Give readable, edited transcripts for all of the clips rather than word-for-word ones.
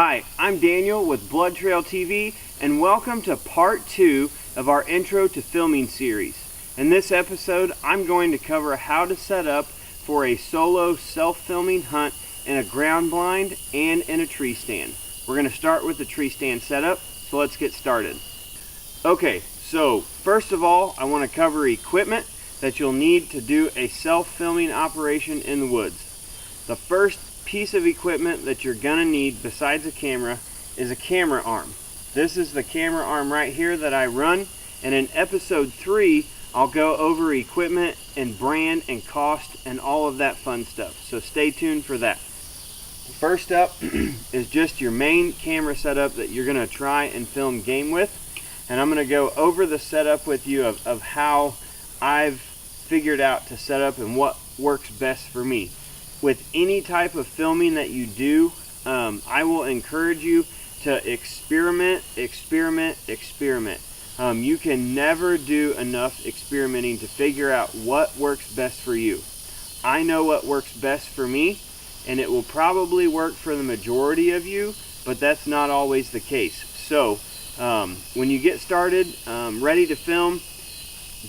Hi, I'm Daniel with Blood Trail TV, and welcome to part 2 of our Intro to Filming series. In this episode, I'm going to cover how to set up for a solo self-filming hunt in a ground blind and in a tree stand. We're going to start with the tree stand setup, so let's get started. Okay, so first of all, I want to cover equipment that you'll need to do a self-filming operation in the woods. The first piece of equipment that you're gonna need besides a camera is a camera arm. This is the camera arm right here that I run, and in episode 3 I'll go over equipment and brand and cost and all of that fun stuff, so stay tuned for that. First up is just your main camera setup that you're gonna try and film game with, and I'm gonna go over the setup with you of how I've figured out to set up and what works best for me. With any type of filming that you do, I will encourage you to experiment. You can never do enough experimenting to figure out what works best for you. I know what works best for me, and it will probably work for the majority of you, but that's not always the case. So when you get started, ready to film,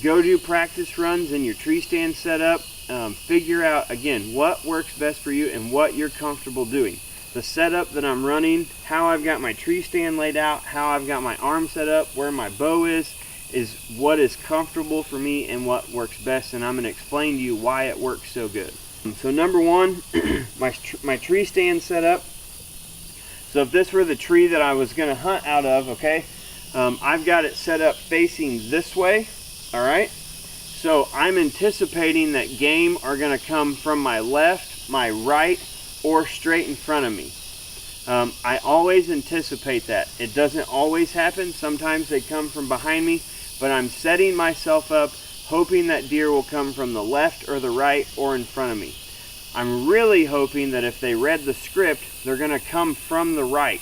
go do practice runs in your tree stand setup. Figure out again what works best for you and what you're comfortable doing. The setup that I'm running, how I've got my tree stand laid out, how I've got my arm set up, where my bow is what is comfortable for me and what works best, and I'm going to explain to you why it works so good. So number one, my tree stand setup. So if this were the tree that I was going to hunt out of, okay, I've got it set up facing this way, all right? So I'm anticipating that game are going to come from my left, my right, or straight in front of me. I always anticipate that. It doesn't always happen. Sometimes they come from behind me, but I'm setting myself up hoping that deer will come from the left or the right or in front of me. I'm really hoping that if they read the script, they're going to come from the right.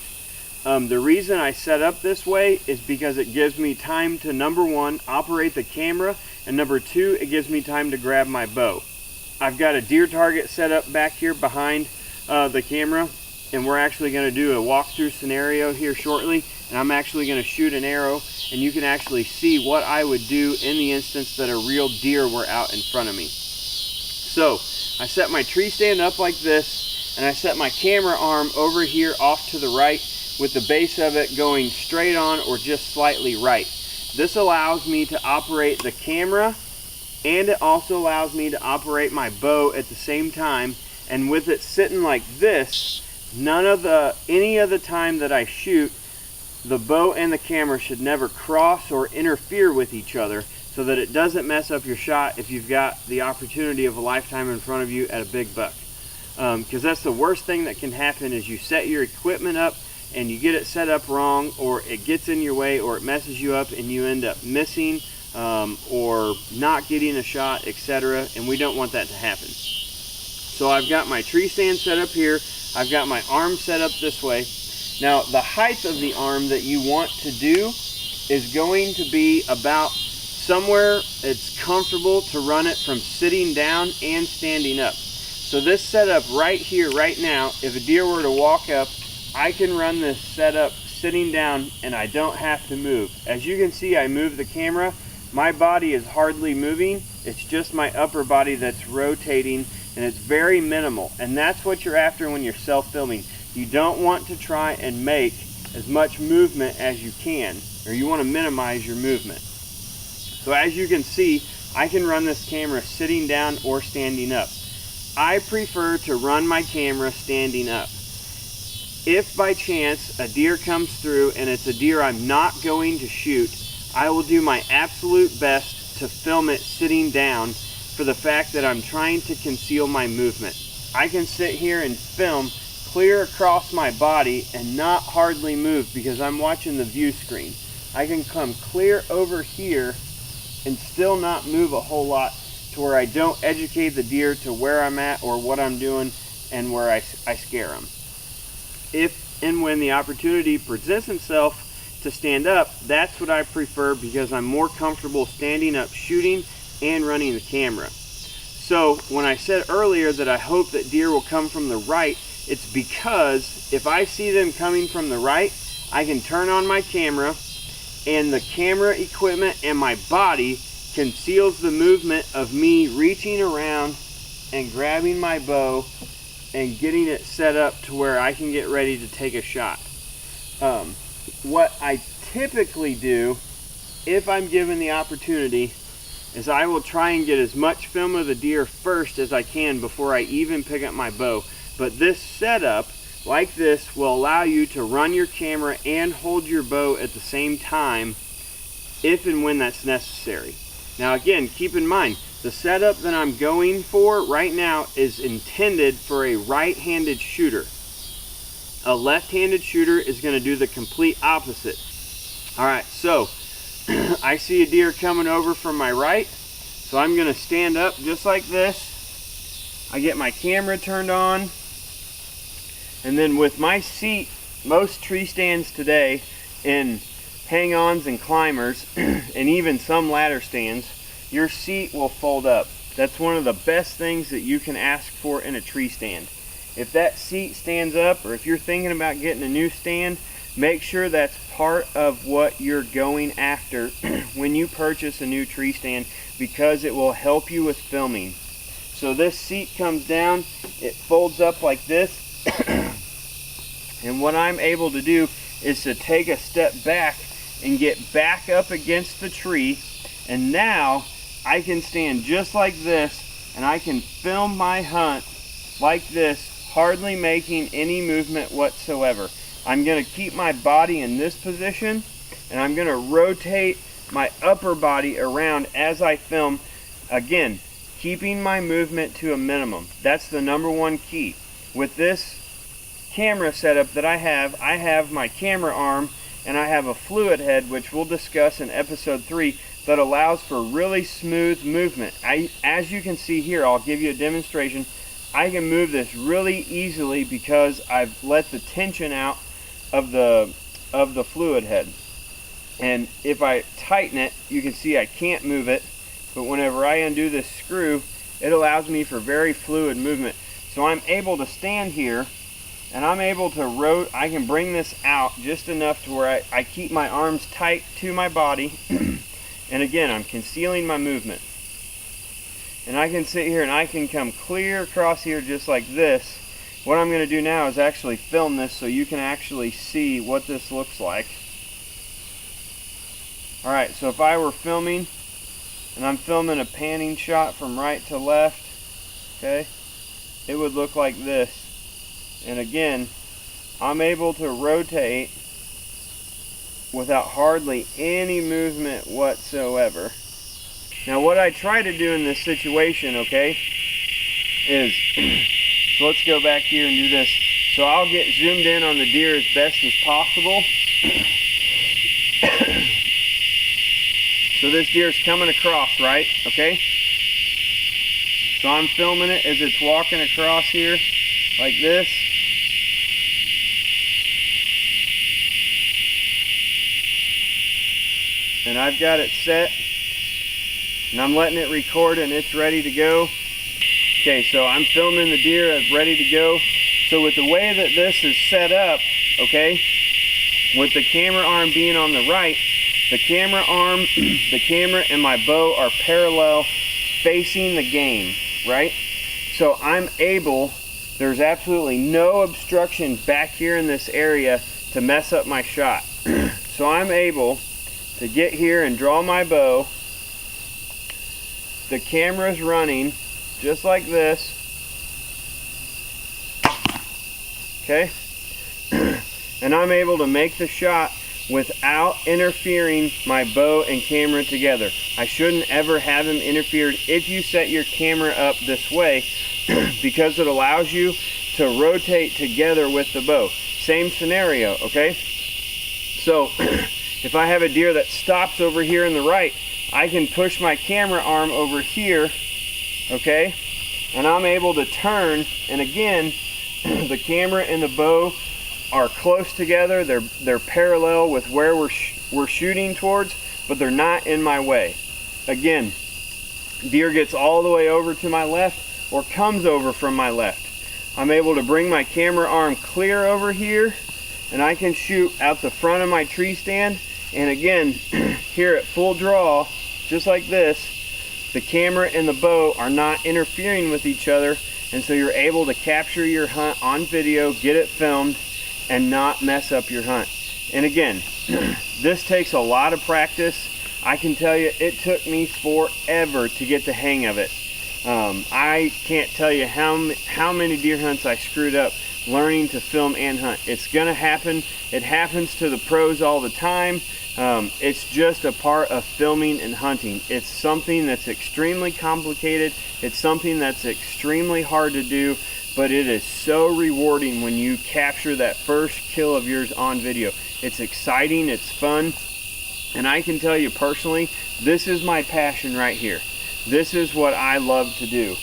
The reason I set up this way is because it gives me time to, number one, operate the camera, and number two, it gives me time to grab my bow. I've got a deer target set up back here behind the camera, and we're actually going to do a walkthrough scenario here shortly, and I'm actually going to shoot an arrow, and you can actually see what I would do in the instance that a real deer were out in front of me. So I set my tree stand up like this, and I set my camera arm over here off to the right with the base of it going straight on or just slightly right. This allows me to operate the camera, and it also allows me to operate my bow at the same time. And with it sitting like this, any of the time that I shoot, the bow and the camera should never cross or interfere with each other, so that it doesn't mess up your shot if you've got the opportunity of a lifetime in front of you at a big buck. Because that's the worst thing that can happen, is you set your equipment up and you get it set up wrong, or it gets in your way, or it messes you up and you end up missing or not getting a shot, etc. And we don't want that to happen. So I've got my tree stand set up here. I've got my arm set up this way. Now the height of the arm that you want to do is going to be about somewhere it's comfortable to run it from sitting down and standing up. So this setup right here, right now, if a deer were to walk up, I can run this setup sitting down and I don't have to move. As you can see, I move the camera. My body is hardly moving. It's just my upper body that's rotating, and it's very minimal. And that's what you're after when you're self-filming. You don't want to try and make as much movement as you can, or you want to minimize your movement. So as you can see, I can run this camera sitting down or standing up. I prefer to run my camera standing up. If by chance a deer comes through and it's a deer I'm not going to shoot, I will do my absolute best to film it sitting down, for the fact that I'm trying to conceal my movement. I can sit here and film clear across my body and not hardly move because I'm watching the view screen. I can come clear over here and still not move a whole lot, to where I don't educate the deer to where I'm at or what I'm doing, and where I scare them. If and when the opportunity presents itself to stand up, that's what I prefer, because I'm more comfortable standing up shooting and running the camera. So when I said earlier that I hope that deer will come from the right, It's because if I see them coming from the right, I can turn on my camera, and the camera equipment and my body conceals the movement of me reaching around and grabbing my bow and getting it set up to where I can get ready to take a shot. What I typically do, if I'm given the opportunity, is I will try and get as much film of the deer first as I can before I even pick up my bow. But this setup, like this, will allow you to run your camera and hold your bow at the same time if and when that's necessary. Now again, keep in mind, the setup that I'm going for right now is intended for a right-handed shooter. A left-handed shooter is going to do the complete opposite. Alright, so I see a deer coming over from my right, so I'm going to stand up just like this. I get my camera turned on, and then with my seat, most tree stands today in hang-ons and climbers, and even some ladder stands, your seat will fold up. That's one of the best things that you can ask for in a tree stand. If that seat stands up, or if you're thinking about getting a new stand, make sure that's part of what you're going after when you purchase a new tree stand, because it will help you with filming. So this seat comes down, it folds up like this, and what I'm able to do is to take a step back and get back up against the tree, and now I can stand just like this and I can film my hunt like this, hardly making any movement whatsoever. I'm going to keep my body in this position, and I'm going to rotate my upper body around as I film, again keeping my movement to a minimum. That's the number one key. With this camera setup that I have my camera arm, and I have a fluid head, which we'll discuss in episode 3, that allows for really smooth movement. As you can see here, I'll give you a demonstration. I can move this really easily because I've let the tension out of the fluid head. And if I tighten it, you can see I can't move it, but whenever I undo this screw, it allows me for very fluid movement. So I'm able to stand here, and I'm able to I can bring this out just enough to where I keep my arms tight to my body, and again, I'm concealing my movement. And I can sit here and I can come clear across here just like this. What I'm going to do now is actually film this so you can actually see what this looks like. Alright, so if I were filming, and I'm filming a panning shot from right to left, okay, it would look like this. And again, I'm able to rotate without hardly any movement whatsoever. Now what I try to do in this situation, okay, is, so let's go back here and do this. So I'll get zoomed in on the deer as best as possible. So this deer's coming across, right, okay? So I'm filming it as it's walking across here, like this. And I've got it set, and I'm letting it record, and it's ready to go. Okay, so I'm filming the deer, it's ready to go. So with the way that this is set up, okay, with the camera arm being on the right, the camera arm, the camera and my bow are parallel facing the game, right? So I'm able, there's absolutely no obstruction back here in this area to mess up my shot. So I'm able to get here and draw my bow. The camera's running just like this. Okay? And I'm able to make the shot without interfering my bow and camera together. I shouldn't ever have them interfered if you set your camera up this way because it allows you to rotate together with the bow. Same scenario, okay? So if I have a deer that stops over here in the right, I can push my camera arm over here, okay? And I'm able to turn, and again, the camera and the bow are close together. They're parallel with where we're shooting towards, but they're not in my way. Again, deer gets all the way over to my left or comes over from my left. I'm able to bring my camera arm clear over here, and I can shoot out the front of my tree stand. And again, here at full draw, just like this, the camera and the bow are not interfering with each other, and so you're able to capture your hunt on video, get it filmed, and not mess up your hunt. And again, this takes a lot of practice. I can tell you it took me forever to get the hang of it. I can't tell you how many deer hunts I screwed up learning to film and hunt. It's gonna happen. It happens to the pros all the time. It's just a part of filming and hunting. It's something that's extremely complicated. It's something that's extremely hard to do, but it is so rewarding when you capture that first kill of yours on video. It's exciting, it's fun, and I can tell you personally, this is my passion right here. This is what I love to do.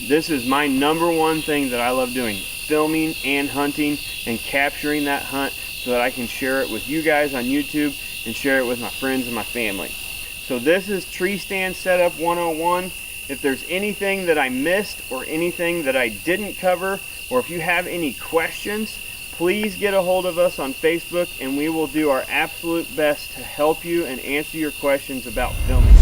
This is my #1 thing that I love doing, filming and hunting and capturing that hunt so that I can share it with you guys on YouTube and share it with my friends and my family. So this is Tree Stand Setup 101. If there's anything that I missed or anything that I didn't cover, or if you have any questions, please get a hold of us on Facebook and we will do our absolute best to help you and answer your questions about filming.